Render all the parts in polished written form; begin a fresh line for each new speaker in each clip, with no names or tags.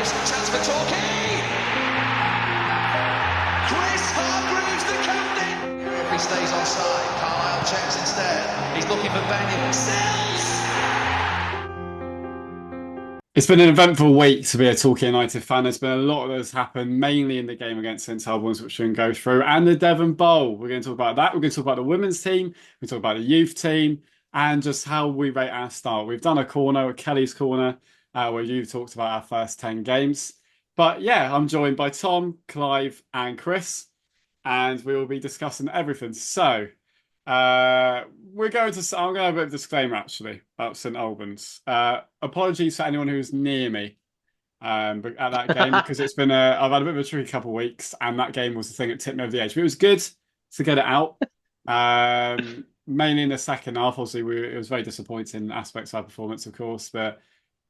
Chance for Torquay. Chris Hargreaves, the captain. If he stays offside, Carlisle checks instead. He's looking for Benny. Sells.
It's been an eventful week to be a Torquay United fan. There's been a lot that has happened, mainly in the game against St Albans, which we're going to go through, and the Devon Bowl. We're going to talk about that. We're going to talk about the women's team. We're going to talk about the youth team and just how we rate our start. We've done a corner, Kelly's corner, where you've talked about our first 10 games. But yeah, I'm joined by Tom, Clive, and Chris, and we will be discussing everything. So, I'm going to have a bit of a disclaimer actually about St Albans. Apologies to anyone who's near me at that game because it's been I've had a bit of a tricky couple of weeks, and that game was the thing that tipped me over the edge. But it was good to get it out. Mainly in the second half, obviously it was very disappointing aspects of our performance, of course, but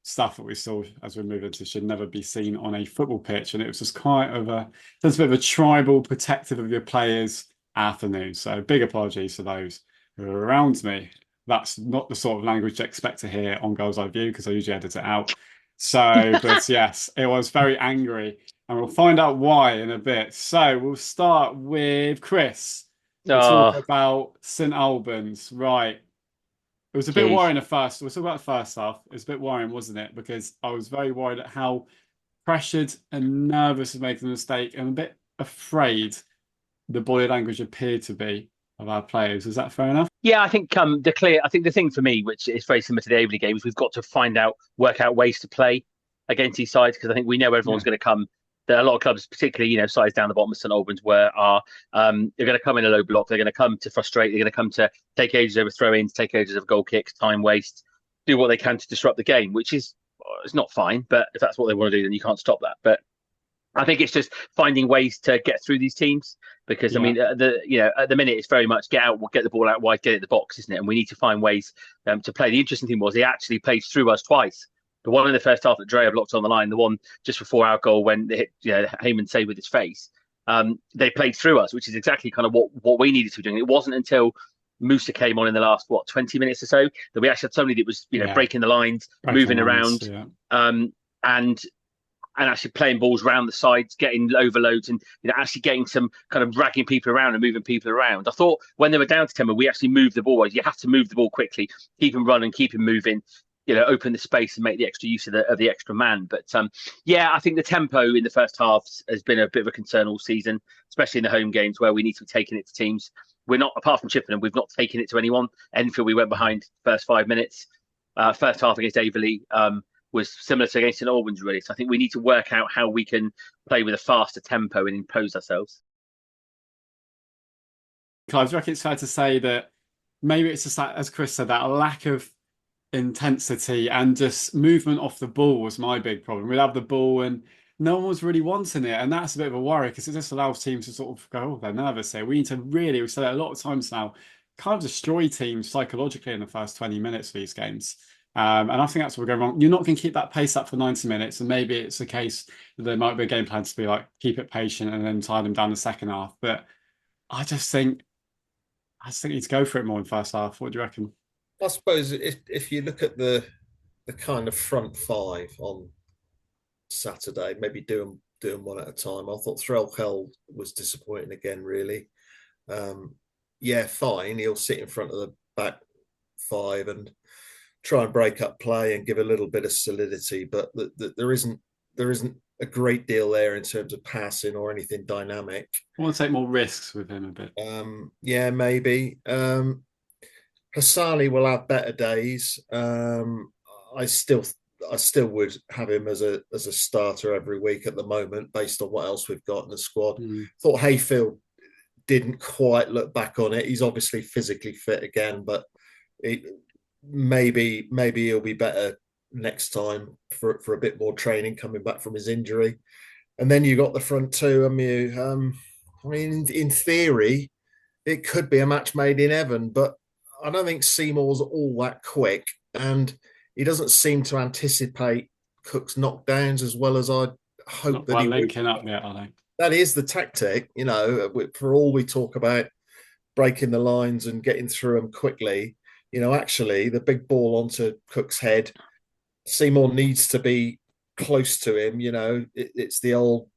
stuff that we saw as we move into should never be seen on a football pitch, and it was just there's a bit of a tribal protective of your players afternoon. So big apologies to those who are around me. That's not the sort of language I expect to hear on Gull'S Eye View because I usually edit it out. So, but yes, it was very angry, and we'll find out why in a bit. So we'll start with Chris. We'll talk about St Albans. Right. It was a bit worrying at first. We'll talk about the first half. It was a bit worrying, wasn't it? Because I was very worried at how pressured and nervous of making a mistake, and a bit afraid the body language appeared to be of our players. Is that fair enough?
Yeah, I think the thing for me, which is very similar to the Averley games, we've got to work out ways to play against these sides, because I think we know everyone's going to come. There are a lot of clubs, particularly sides down the bottom of St Albans, they're going to come in a low block. They're going to come to frustrate. They're going to come to take ages over throw-ins, take ages of goal kicks, time waste, do what they can to disrupt the game, which is it's not fine. But if that's what they want to do, then you can't stop that. But I think it's just finding ways to get through these teams, because I mean, at the minute it's very much get the ball out wide, get it in the box, isn't it? And we need to find ways to play. The interesting thing was they actually played through us twice. The one in the first half that Drea blocked on the line, the one just before our goal when they hit Heyman saved with his face. They played through us, which is exactly kind of what we needed to be doing. It wasn't until Musa came on in the last 20 minutes or so that we actually had somebody that was breaking the lines, moving around, and actually playing balls around the sides, getting overloads, and actually getting some kind of dragging people around and moving people around. I thought when they were down to 10, we actually moved the ball. You have to move the ball quickly, keep him running, keep him moving, open the space and make the extra use of the extra man. But I think the tempo in the first half has been a bit of a concern all season, especially in the home games where we need to be taking it to teams. We're not, apart from Chippenham, we've not taken it to anyone. Enfield, we went behind first 5 minutes. First half against Averley was similar to against St Albans, really. So I think we need to work out how we can play with a faster tempo and impose ourselves.
Clive, do you reckon it's fair to say that maybe it's just that, as Chris said, that lack of intensity and just movement off the ball was my big problem. We'd have the ball and no one was really wanting it, and that's a bit of a worry because it just allows teams to sort of go, they're nervous here. We need to really, we've said it a lot of times now, kind of destroy teams psychologically in the first 20 minutes of these games. And I think that's what we're going wrong. You're not going to keep that pace up for 90 minutes, and maybe it's a case that there might be a game plan to be like, keep it patient and then tie them down the second half. But I just think you need to go for it more in first half. What do you reckon?
I suppose if you look at the kind of front five on Saturday, maybe doing one at a time. I thought Threlkeld was disappointing again, really. Fine. He'll sit in front of the back five and try and break up play and give a little bit of solidity, but there isn't a great deal there in terms of passing or anything dynamic.
I want to take more risks with him a bit.
Maybe. Hassani will have better days. I still would have him as a starter every week at the moment, based on what else we've got in the squad. Thought Hayfield didn't quite look back on it. He's obviously physically fit again, but maybe he'll be better next time for a bit more training coming back from his injury. And then you got the front two. In theory, it could be a match made in heaven, but I don't think Seymour's all that quick, and he doesn't seem to anticipate Cook's knockdowns as well as I'd hope that he would.
Linking up yet, are they?
That is the tactic, for all we talk about breaking the lines and getting through them quickly. Actually, the big ball onto Cook's head, Seymour needs to be close to him. It's the old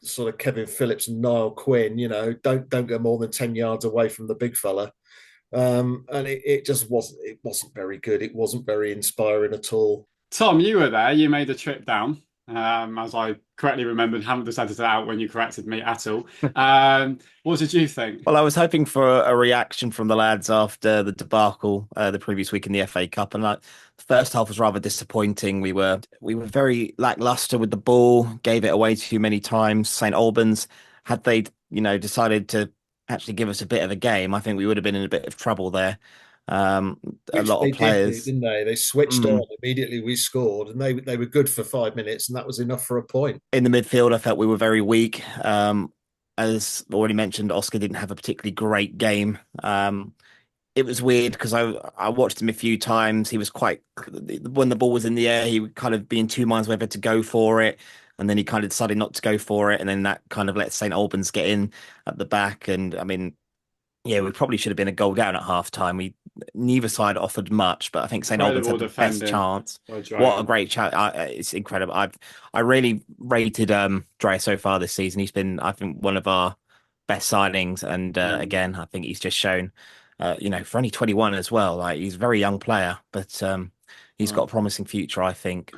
sort of Kevin Phillips and Niall Quinn. Don't go more than 10 yards away from the big fella. And it just wasn't very good. It wasn't very inspiring at all.
Tom, you were there. You made a trip down, as I correctly remembered. Haven't decided it out when you corrected me at all. What did you think?
Well, I was hoping for a reaction from the lads after the debacle the previous week in the FA Cup, and the first half was rather disappointing. We were very lackluster with the ball, gave it away too many times. St Albans, had they decided to actually give us a bit of a game, I think we would have been in a bit of trouble there. A lot of players,
didn't they? They switched on immediately. We scored, and they were good for 5 minutes, and that was enough for a point.
In the midfield, I felt we were very weak. As already mentioned, Oscar didn't have a particularly great game. It was weird because I watched him a few times. He was when the ball was in the air, he would kind of be in two minds whether to go for it. And then he kind of decided not to go for it. And then that kind of let St Albans get in at the back. And I mean, yeah, we probably should have been a goal down at half time. Neither side offered much, but I think St Albans had the best chance. What a great chance. It's incredible. I really rated Dre so far this season. He's been, I think, one of our best signings. And again, I think he's just shown, for only 21 as well, like he's a very young player, but he's got a promising future, I think.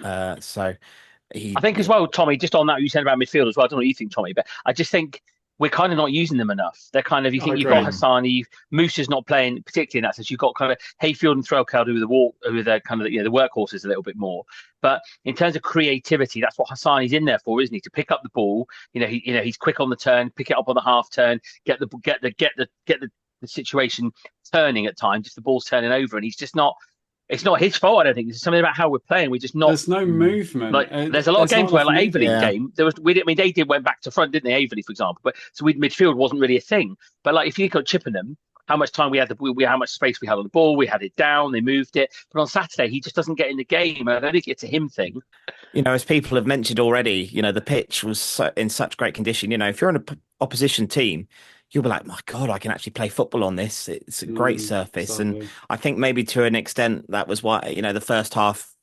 I
think as well, Tommy, just on that, you said about midfield as well. I don't know what you think, Tommy, but I just think we're kind of not using them enough. They're kind of, you think you've got Hassani, Moosa's not playing, particularly in that sense. You've got kind of Hayfield and Threlkeld who are the kind of the workhorses a little bit more. But in terms of creativity, that's what Hassani's in there for, isn't he? To pick up the ball. He's quick on the turn, pick it up on the half turn, get the situation turning at times. Just the ball's turning over, and he's just not. It's not his fault, I don't think. There's something about how we're playing. We're just not.
There's no movement.
There's a lot of games where, like Averley game, they did went back to front, didn't they? Averley, for example. But so midfield wasn't really a thing. But like if you got Chippenham, how much time we had, how much space we had on the ball, we had it down, they moved it. But on Saturday, he just doesn't get in the game. I don't think it's a him thing.
As people have mentioned already, the pitch was in such great condition. If you're on an opposition team, you'll be like, my God, I can actually play football on this. It's a great surface. Exactly. And I think maybe to an extent, that was why, the first half,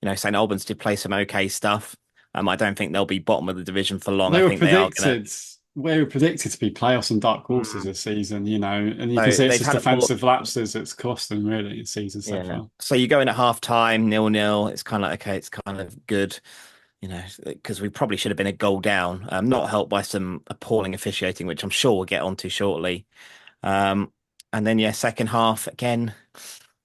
St Albans did play some okay stuff. I don't think they'll be bottom of the division for long.
We were predicted to be playoffs and dark horses this season, and you can see it's just defensive lapses that's cost them really this season so far.
So you go in at half time, 0-0. It's kind of like, okay, it's kind of good. Because we probably should have been a goal down, not helped by some appalling officiating, which I'm sure we'll get onto shortly. And then, second half, again,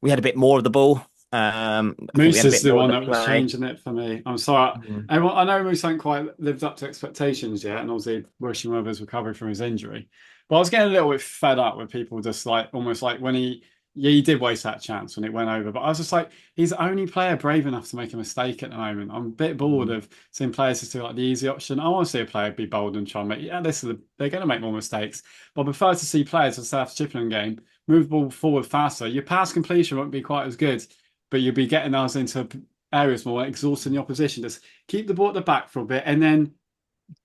we had a bit more of the ball.
Moose is the one that was changing it for me. I'm sorry. I know Moose hasn't quite lived up to expectations yet, and obviously wishing him his recovery from his injury. But I was getting a little bit fed up with people just almost like when he did waste that chance when it went over. But I was just like, he's the only player brave enough to make a mistake at the moment. I'm a bit bored of seeing players just do like the easy option. I want to see a player be bold and try and make, they're going to make more mistakes. But I prefer to see players in the South Chippenham game move the ball forward faster. Your pass completion won't be quite as good, but you'll be getting us into areas more, exhausting the opposition. Just keep the ball at the back for a bit and then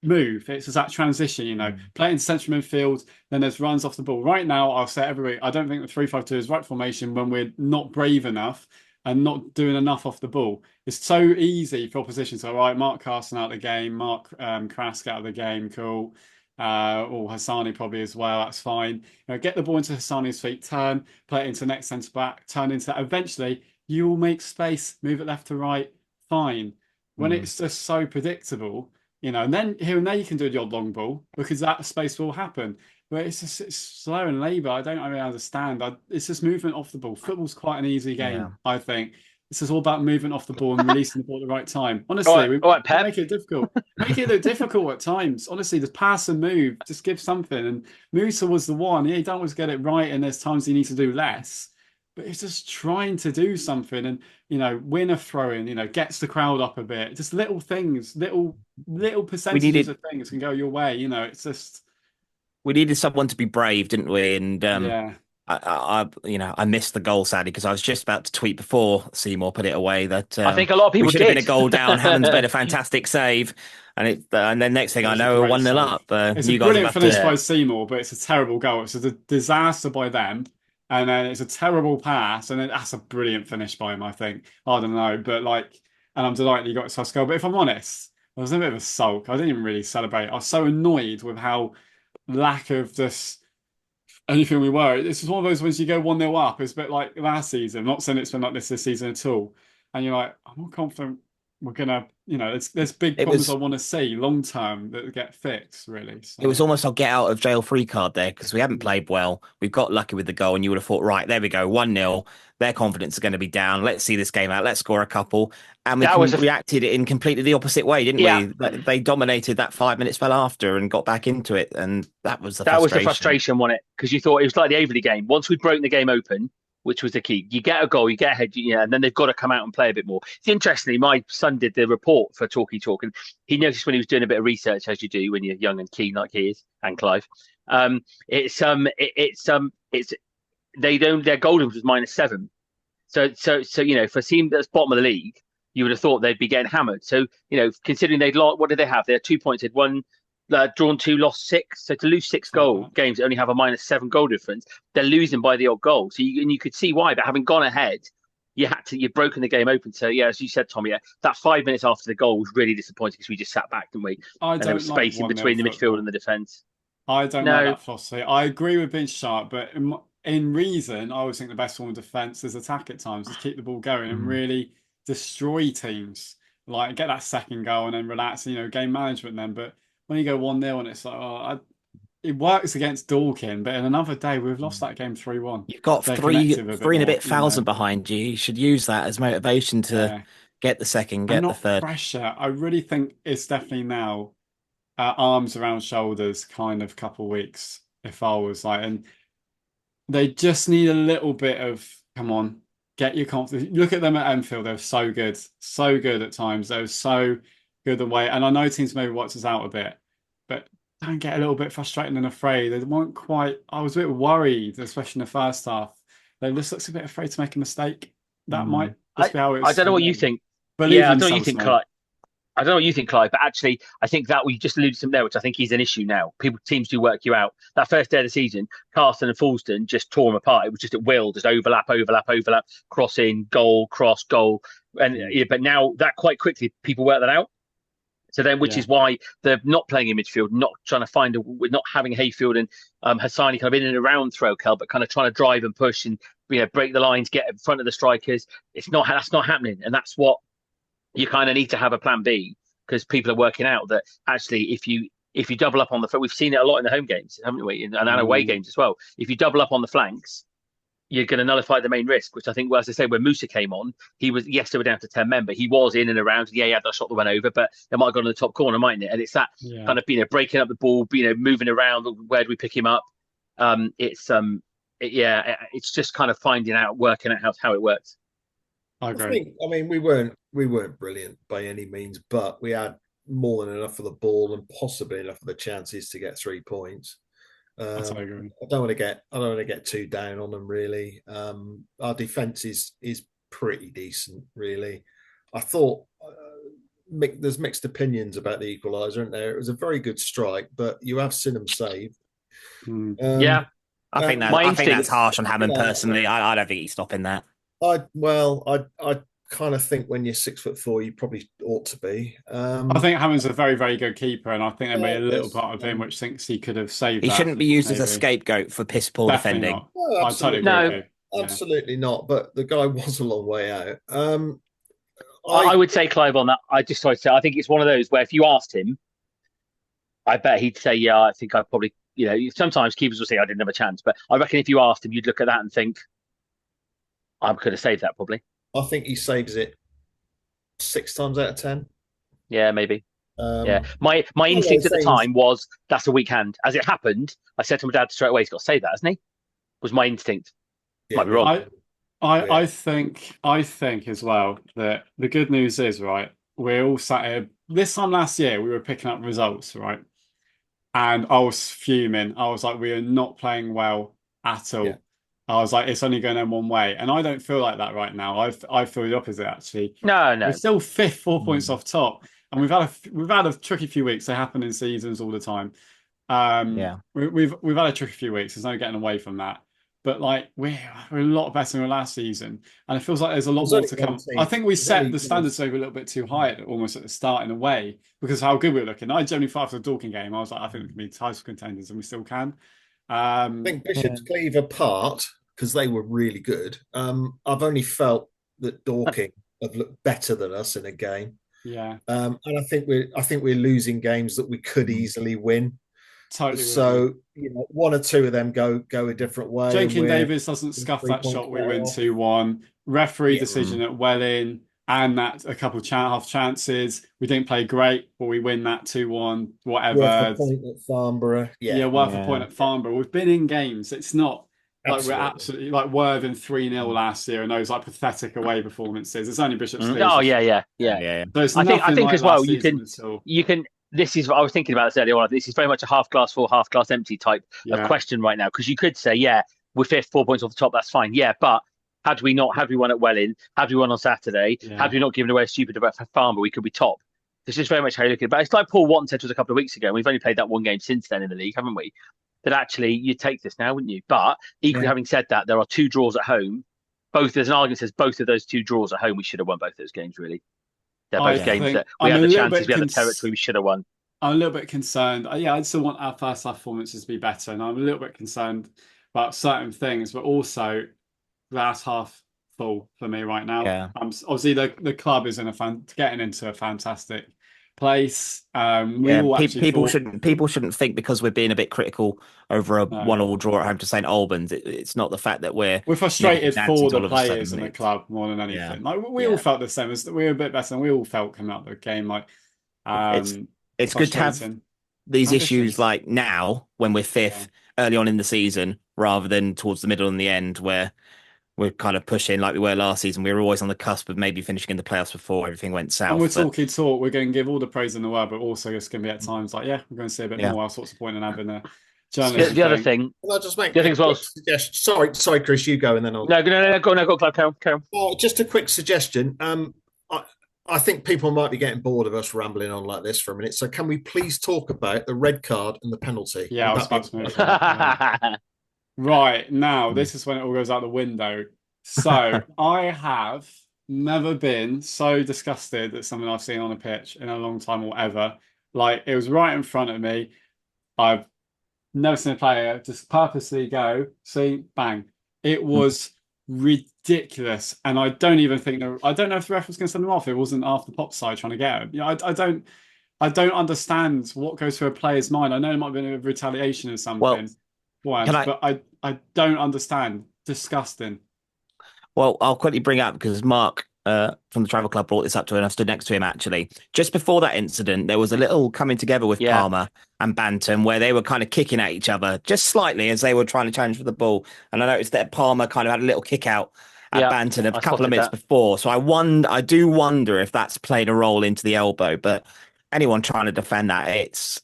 move. It's that transition, play in central midfield, then there's runs off the ball. Right now, I'll say every week, I don't think the 3-5-2 is right formation when we're not brave enough and not doing enough off the ball. It's so easy for opposition to, all right, Mark Carson out of the game, Mark Krask out of the game, cool. Or Hassani probably as well, that's fine. Get the ball into Hassani's feet, turn, play it into the next centre back, turn into that. Eventually, you will make space, move it left to right, fine. When it's just so predictable, and then here and there you can do the odd long ball because that space will happen. But it's slow and labour. I don't really understand. It's just movement off the ball. Football's quite an easy game, I think. This is all about movement off the ball and releasing the ball at the right time. Honestly,
Pep.
Make it difficult. Make it look difficult at times. Honestly, just pass and move. Just give something. And Musa was the one. Yeah, he don't always get it right, and there's times he needs to do less. But it's just trying to do something and, win a throw-in, gets the crowd up a bit. Just little things, little percentages of things can go your way. It's just...
We needed someone to be brave, didn't we? And I missed the goal, sadly, because I was just about to tweet before Seymour put it away that
I think a lot of people
should have been a goal down. Hammond's made a fantastic save. And then next thing I know, we're 1-0 up.
It's a brilliant finish by Seymour, but it's a terrible goal. It's a disaster by them. And then it's a terrible pass, and then that's a brilliant finish by him, I think. I don't know, but and I'm delighted he got his first goal. But if I'm honest, I was in a bit of a sulk. I didn't even really celebrate. I was so annoyed with how lack of this anything we were. This is one of those ones you go 1-0 up. It's a bit like last season. I'm not saying it's been like this season at all. And you're like, I'm not confident we're gonna, there's big problems I want to see long term that get fixed, really. So.
It was almost our get out of jail free card there because we haven't played well. We've got lucky with the goal, and you would have thought, right, there we go, 1-0. Their confidence is going to be down. Let's see this game out. Let's score a couple. And we reacted in completely the opposite way, didn't we? They dominated that 5 minutes fell after and got back into it. And that was the
frustration, wasn't it? Because you thought it was like the Averley game. Once we'd broken the game open, which was the key. You get a goal, you get ahead, and then they've got to come out and play a bit more. It's interestingly, my son did the report for Talky Talk, and he noticed when he was doing a bit of research, as you do when you're young and keen like he is, and Clive. Their goal difference was -7. So for a team that's bottom of the league, you would have thought they'd be getting hammered. So considering they'd lost, what did they have? They had 2 points. They'd won. Drawn 2, lost 6. So to lose 6 games, only have a -7 goal difference. They're losing by the odd goal. So you could see why. But having gone ahead, you've broken the game open. So as you said, Tom, that 5 minutes after the goal was really disappointing because we just sat back, didn't we? And there was space in between the midfield and the defence.
I don't like that philosophy. I agree with being sharp, but in reason, I always think the best form of defence is attack at times. Just keep the ball going and really destroy teams. Like get that second goal and then relax. Game management then, but. When you go 1-0 and it's like, it works against Dorking, but in another day we've lost that game 3-1.
You've got three and a bit thousand behind you. You should use that as motivation to get the second, get the third.
Pressure. I really think it's definitely now arms around shoulders kind of couple of weeks. If I was like, and they just need a little bit of come on, get your confidence. Look at them at Enfield; they're so good at times. They're so good away, and I know teams maybe watch us out a bit, but don't get a little bit frustrated and afraid. They weren't quite. I was a bit worried, especially in the first half. They just looks a bit afraid to make a mistake. That might just be how it's.
I don't know what you think. I don't know what you think, Clive. I don't know what you think, Clive, but actually, I think that we just alluded to him there, which I think is an issue now. Teams do work you out. That first day of the season, Carson and Falston just tore them apart. It was just at will, just overlap, crossing, goal, cross, goal, and but now that quite quickly people work that out. So then, which is why they're not playing in midfield, not trying to find not having Hayfield and Hassani kind of in and around Throwkel, but kind of trying to drive and push and break the lines, get in front of the strikers. That's not happening, and that's what you kind of need to have a plan B because people are working out that actually if you double up on the we've seen it a lot in the home games, haven't we, and away games as well. If you double up on the flanks, you're going to nullify the main risk, which I think, well, as I say, when Musa came on, he was, yes, they were down to 10 men, but he was in and around. Yeah, he had that shot that went over, but it might have gone in the top corner, mightn't it? And it's that kind of, breaking up the ball, moving around. Where do we pick him up? It's just kind of working out how it works.
I agree.
We weren't brilliant by any means, but we had more than enough of the ball and possibly enough of the chances to get 3 points. I don't want to get too down on them really. Our defence is pretty decent really. I thought there's mixed opinions about the equaliser, isn't there? It was a very good strike, but you have seen them saved.
I think that's harsh on Hammond personally. I don't think he's stopping that.
I kind of think when you're 6'4", you probably ought to be.
I think Hammond's a very, very good keeper, and I think there may be a little part of him which thinks he could have saved.
He shouldn't be used as a scapegoat for piss poor defending.
No, absolutely not. But the guy was a long way out.
I would say Clive on that. I think it's one of those where if you asked him, I bet he'd say, "Yeah, I think I probably." Sometimes keepers will say, "I didn't have a chance," but I reckon if you asked him, you'd look at that and think, "I could have saved that probably."
I think he saves it 6 times out of 10.
Yeah, maybe. My instinct at the time was that's a weak hand. As it happened, I said to my dad straight away, "He's got to save that, hasn't he?" Was my instinct. Might be wrong.
I think as well that the good news is, right, we're all sat here. This time last year, we were picking up results, right? And I was fuming. I was like, we are not playing well at all. Yeah. I was like, it's only going in one way. And I don't feel like that right now. I feel the opposite, actually.
No.
We're still 5th, 4 points off top. And we've had a tricky few weeks. They happen in seasons all the time. We've had a tricky few weeks. There's no getting away from that. but like we're a lot better than we were last season, and it feels like there's a lot
There's
more
only
to
one
come.
team.
I think we
There's
set
only,
the standards over a little bit too high almost at the start in a way because how good we were looking. I generally thought after the Dorking game, I was like, I think we can be title contenders, and we still can.
I think Bishop's Cleeve apart because they were really good. I've only felt that Dorking have looked better than us in a game.
Yeah,
and I think we're losing games that we could easily win.
totally.
So one or two of them go a different way.
Jenkins
And
Davis doesn't scuff that
3 point
shot. We win
playoff.
2-1. Referee
Yeah.
decision at Welling and that a couple half chances. We didn't play great, but we win that 2-1. Whatever.
Worth a point at Farnborough.
Yeah, worth a point at Farnborough. We've been in games. It's not like we're absolutely like Worthing 3-0 last year and those like pathetic away performances. It's only Bishop's Cleeve.
Oh yeah.
So it's
I think
like
as well.
You can.
This is what I was thinking about this earlier on. This is very much a half glass full, half glass empty type of
Yeah.
question right now because you could say, yeah, we're fifth, 4 points off the top. That's fine. Yeah, but had we won at Welling? Had we won on Saturday?
Yeah.
Had we not given away a stupid about Farnborough? We could be top. This is very much how you look at it. But it's like Paul Watton said to us a couple of weeks ago. And we've only played that one game since then in the league, haven't we? That actually you'd take this now, wouldn't you? But equally, having said that, there are 2 draws at home. There's an argument that says both of those 2 draws at home, we should have won both those games, really. They're both games that we had the chances, we had the territory, we should have won.
I'm a little bit concerned. Yeah, I still want our first half performances to be better, and I'm a little bit concerned about certain things, but also glass half full for me right now.
Yeah.
Obviously the club is getting into a fantastic place.
People shouldn't think because we're being a bit critical over a 1-1 draw at home to St Albans. It's not the fact that we're
frustrated for the players in the club more than anything. Yeah. Like we all felt the same. We were a bit better, and we all felt coming out of the game like.
It's good to have these issues like now when we're fifth early on in the season rather than towards the middle and the end where we're kind of pushing like we were last season. We were always on the cusp of maybe finishing in the playoffs before everything went south.
And we're talking talk. We're going to give all the praise in the world, but also it's going to be at times like, we're going to see a bit more. What's the point in having a journalist?
The other thing.
Can I just make
the other thing as well?
Sorry, Chris, you go and then I'll.
No, go, Clive, carry on.
Just a quick suggestion. I think people might be getting bored of us rambling on like this for a minute. So can we please talk about the red card and the penalty?
Yeah, I was about to move. Right, now, this is when it all goes out the window. So I have never been so disgusted at something I've seen on a pitch in a long time or ever. Like, it was right in front of me. I've never seen a player just purposely go, see, bang. It was ridiculous, and I don't even think I don't know if the ref was going to send them off. It wasn't after Pop's side trying to get him. I don't understand what goes through a player's mind. I know it might have been a retaliation or something, but I don't understand. Disgusting.
Well, I'll quickly bring up because Mark from the Travel Club brought this up to him, and I stood next to him actually. Just before that incident, there was a little coming together with Palmer and Bantam where they were kind of kicking at each other just slightly as they were trying to challenge for the ball. And I noticed that Palmer kind of had a little kick out at Bantam a couple of minutes before. So I do wonder if that's played a role into the elbow. But anyone trying to defend that, it's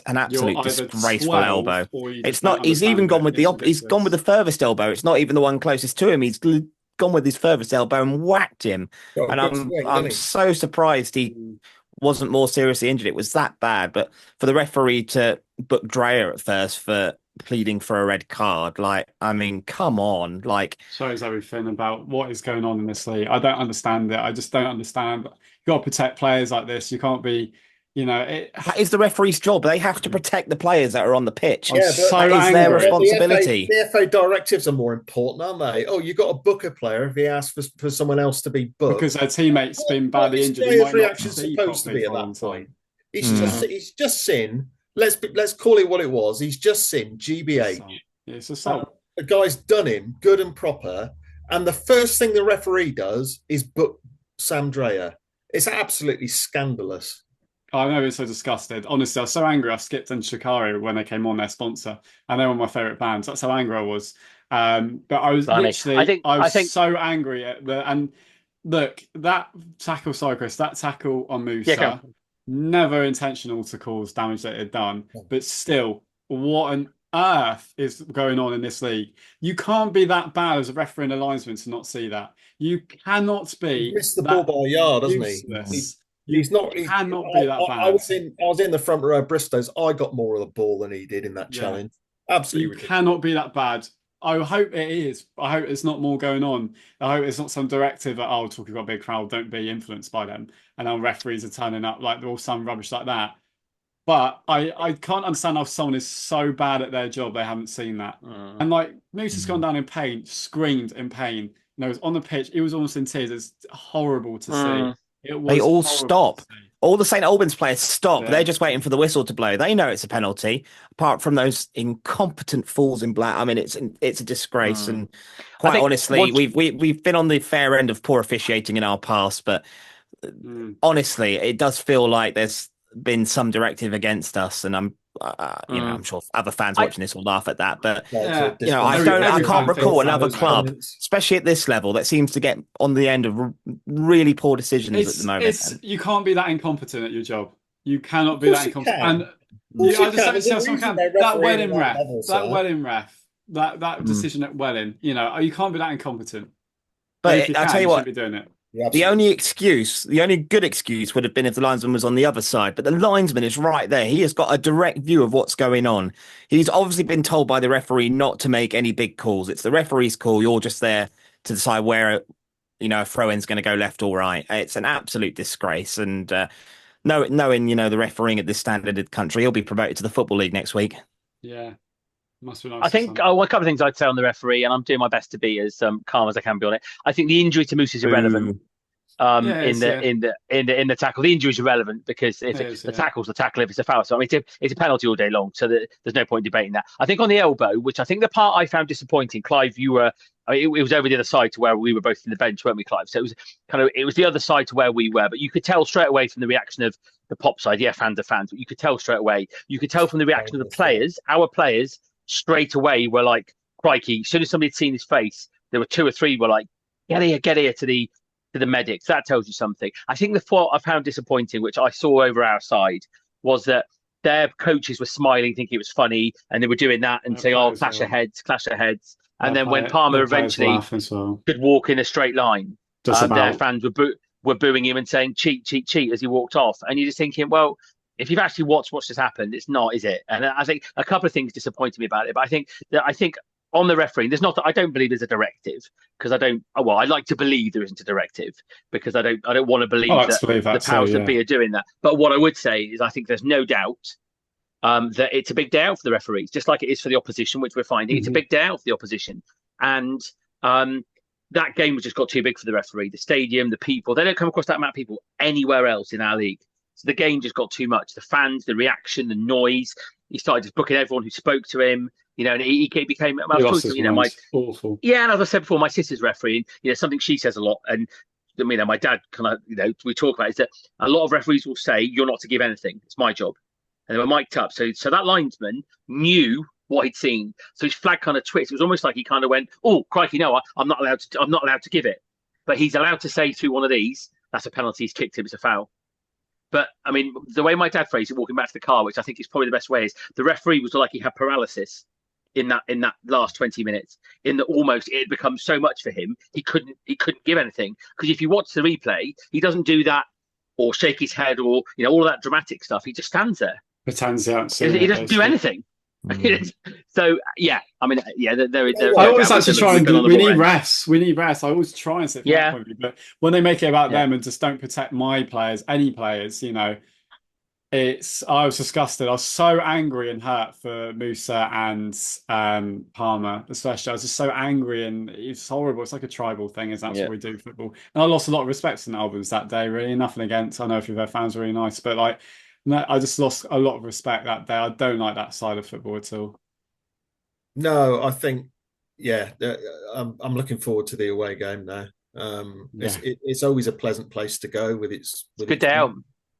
an absolute disgraceful elbow. It's not. He's even gone with he's gone with the furthest elbow. It's not even the one closest to him. He's gone with his furthest elbow and whacked him. And I'm so surprised he wasn't more seriously injured. It was that bad. But for the referee to book Dreyer at first for pleading for a red card, like, I mean, come on. Like,
shows everything about what is going on in this league. I don't understand it. I just don't understand. You've got to protect players like this. You can't be,
that is the referee's job. They have to protect the players that are on the pitch.
Yeah,
that is their responsibility.
The FA directives are more important, aren't they? Oh, you've got to book a player if he asks for someone else to be booked
because their teammate's been badly injured.
His reaction's supposed to be at that point. He's just seen. Let's call it what it was. He's just seen GBH.
It's assault.
The guy's done him good and proper, and the first thing the referee does is book Sam Dreyer. It's absolutely scandalous.
I've never been so disgusted. Honestly, I was so angry. I skipped in Shikari when they came on, their sponsor, and they were my favourite bands. That's how angry I was. But I was literally, I was so angry at and look, that tackle, sorry, Chris, that tackle on Musa, never intentional to cause damage that it had done, but still, what on earth is going on in this league? You can't be that bad as a referee and a linesman to not see that. You cannot be.
He missed the ball by a yard, doesn't he? He's not. He
cannot be that bad.
I was in the front row of Bristow's. I got more of the ball than he did in that challenge. Absolutely,
you cannot be that bad. I hope it is. I hope it's not more going on. I hope it's not some directive that, oh, talking about a big crowd, don't be influenced by them. And our referees are turning up like they're all some rubbish like that. But I can't understand how someone is so bad at their job they haven't seen that. And like Moose has gone down in pain, screamed in pain. He was on the pitch. He was almost in tears. It's horrible to see. It was
They all
horrible
stop.
to see.
All the St Albans players stop.
Yeah.
They're just waiting for the whistle to blow. They know it's a penalty. Apart from those incompetent fools in black, I mean, it's a disgrace. And quite honestly, we've been on the fair end of poor officiating in our past, but honestly, it does feel like there's been some directive against us, and I'm sure other fans watching this will laugh at that, but I can't recall another club, especially at this level, that seems to get on the end of really poor decisions at the moment.
You can't be that incompetent at your job. You cannot be that incompetent. That wedding ref, that decision at Welling, you can't be that incompetent.
But I'll tell you what,
be doing it.
The only good excuse would have been if the linesman was on the other side, but the linesman is right there. He has got a direct view of what's going on. He's obviously been told by the referee not to make any big calls. It's the referee's call. You're just there to decide where, a throw-in's going to go left or right. It's an absolute disgrace. And knowing, the refereeing at this standard of country, he'll be promoted to the Football League next week.
Yeah. Must be nice.
I think a couple of things I'd say on the referee, and I'm doing my best to be as calm as I can be on it. I think the injury to Moose is irrelevant. In the tackle, the injury is irrelevant because if the tackle's the tackle, if it's a foul, so I mean it's a penalty all day long. So there's no point debating that. I think on the elbow, which I think the part I found disappointing, Clive, you were. It was over the other side to where we were both in the bench, weren't we, Clive? So it was the other side to where we were, but you could tell straight away from the reaction of the pop side. Yeah, fans are fans, but you could tell straight away. You could tell from the reaction of the players. Our players straight away were like, crikey. As soon as somebody had seen his face, there were two or three were like, get here to the medics. That tells you something. I think the thought I found disappointing, which I saw over our side, was that their coaches were smiling, thinking it was funny, and they were doing that and saying, "Oh, clash of heads." And then when Palmer eventually could walk in a straight line, their fans were booing him and saying, "Cheat, cheat, cheat," as he walked off. And you're just thinking, well, if you've actually watched what's just happened, it's not, is it? And I think a couple of things disappointed me about it. But I think on the refereeing, I don't believe there's a directive because I like to believe there isn't a directive because I don't want to believe that the powers that be are doing that. But what I would say is I think there's no doubt that it's a big day out for the referees, just like it is for the opposition, which we're finding. It's a big day out for the opposition. And that game just got too big for the referee. The stadium, the people, they don't come across that amount of people anywhere else in our league. So the game just got too much. The fans, the reaction, the noise. He started just booking everyone who spoke to him, and he became
awful.
Yeah, and as I said before, my sister's refereeing. Something she says a lot, and my dad we talk about is that a lot of referees will say you're not to give anything. It's my job, and they were mic'd up. So that linesman knew what he'd seen, so his flag kind of twitched. It was almost like he kind of went, "Oh, crikey, no, I'm not allowed to give it," but he's allowed to say through one of these, "That's a penalty. He's kicked him. It's a foul." But I mean, the way my dad phrased it, walking back to the car, which I think is probably the best way, is the referee was like he had paralysis in that last 20 minutes. In that almost it had become so much for him, he couldn't give anything. Because if you watch the replay, he doesn't do that or shake his head or all of that dramatic stuff. He just stands there.
Pretends out.
He doesn't do anything. So yeah, I mean, yeah,
I always actually try and we need refs. We need refs. I always try and say from that point of view, but when they make it about them and just don't protect my players, any players, I was disgusted. I was so angry and hurt for Musa and Palmer, especially. I was just so angry, and it's horrible. It's like a tribal thing, is that's what we do football. And I lost a lot of respect for St Albans that day. Really, nothing against. I know a few of their fans were really nice, but I just lost a lot of respect that day. I don't like that side of football at all.
No, I think, I'm looking forward to the away game now. It's always a pleasant place to go with its
good day out.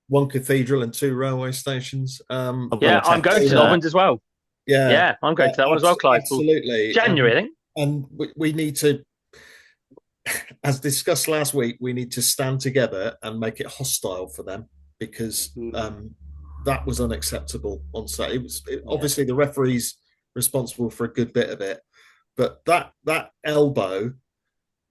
One cathedral and two railway stations.
I'm going to St Albans as well. Yeah, I'm going to that one as well, Clive.
Absolutely.
January, I think.
And we need to, as discussed last week, we need to stand together and make it hostile for them. Because that was unacceptable on Saturday. Obviously the referee's responsible for a good bit of it, but that elbow,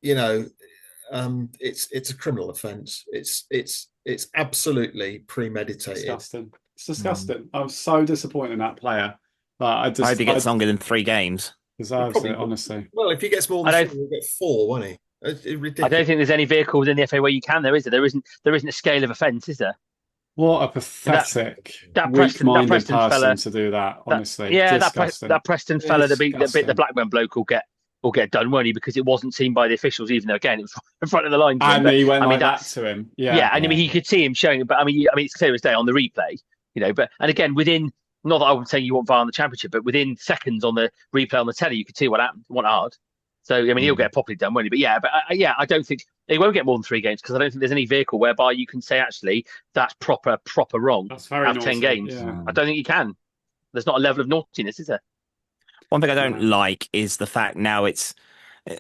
it's a criminal offence. It's absolutely premeditated.
It's disgusting. I'm so disappointed in that player. But
I hope he gets longer than 3 games.
Deserves it, honestly.
Well, if he gets more than 4, he'll get 4, won't he? It's ridiculous.
I don't think there's any vehicle within the FA where you can, though, is there? There isn't a scale of offence, is there?
What a pathetic,
that
weak-minded
Preston
person
fella,
to do that. Honestly,
disgusting. that Preston fella that bit
Disgusting.
the Blackburn bloke will get done, won't he? Because it wasn't seen by the officials, even though again it was in front of the line.
And he went like that to him. Yeah,
and I mean, he could see him showing it, but I mean, it's clear as day on the replay, But and again, within, not that I would say you want VAR in the Championship, but within seconds on the replay on the telly, you could see what happened. What hard. So I mean, he'll get properly done, won't he? But I don't think he won't get more than 3 games because I don't think there's any vehicle whereby you can say actually that's proper wrong.
That's very
out of 10 games.
Yeah.
I don't think you can. There's not a level of naughtiness, is there?
One thing I don't like is the fact now it's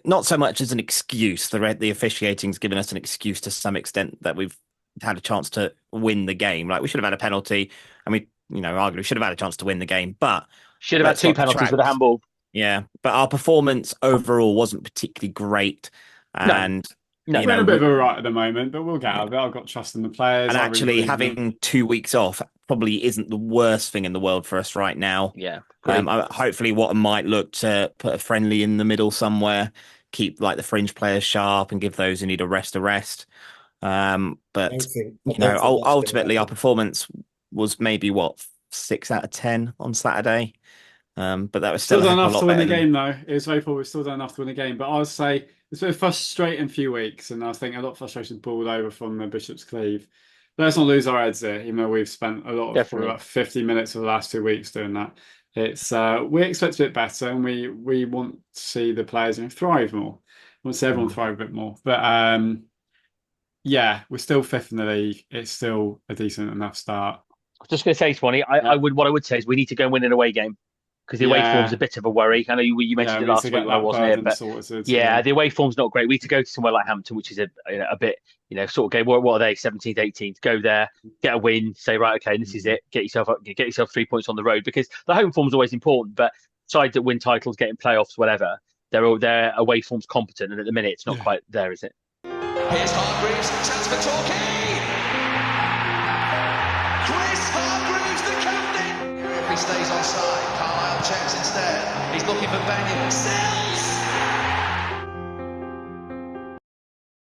not so much as an excuse. The officiating's given us an excuse to some extent that we've had a chance to win the game. Like we should have had a penalty, and we, arguably should have had a chance to win the game, but
should have had 2 penalties with a handball.
Yeah, but our performance overall wasn't particularly great, and
we're in a bit of a rut at the moment, but we'll get out of it. I've got trust in the players.
And actually, having 2 weeks off probably isn't the worst thing in the world for us right now.
Yeah.
Hopefully, what might look to put a friendly in the middle somewhere, keep like the fringe players sharp, and give those who need a rest. But ultimately, our performance was maybe 6 out of 10 on Saturday. But that was still
done enough to win the game, though. It was very poor. We've still done enough to win the game. But I would say it's been a frustrating few weeks, and I think a lot of frustration boiled over from the Bishop's Cleeve. Let's not lose our heads here, even though we've spent a lot of about 50 minutes of the last 2 weeks doing that. It's we expect a bit better, and we want to see the players thrive more. We want to see everyone thrive a bit more. But we're still 5th in the league. It's still a decent enough start.
I was just going to say, Swanee, what I would say is we need to go and win an away game. Because the away form's a bit of a worry. I know you mentioned it last week when I wasn't here, but the away form's not great. We need to go to somewhere like Hampton, which is a bit, sort of game. What are they? 17th, 18th. Go there, get a win. Say right, okay, this is it. Get yourself 3 points on the road because the home form's always important. But sides that win titles, getting playoffs, whatever, their away form's competent, and at the minute it's not quite there, is it?
Here's Hargreaves, chance for Torquay. Chris Hargreaves, the captain. If he stays onside, Carlisle checks instead. He's looking for Benyon. Sells!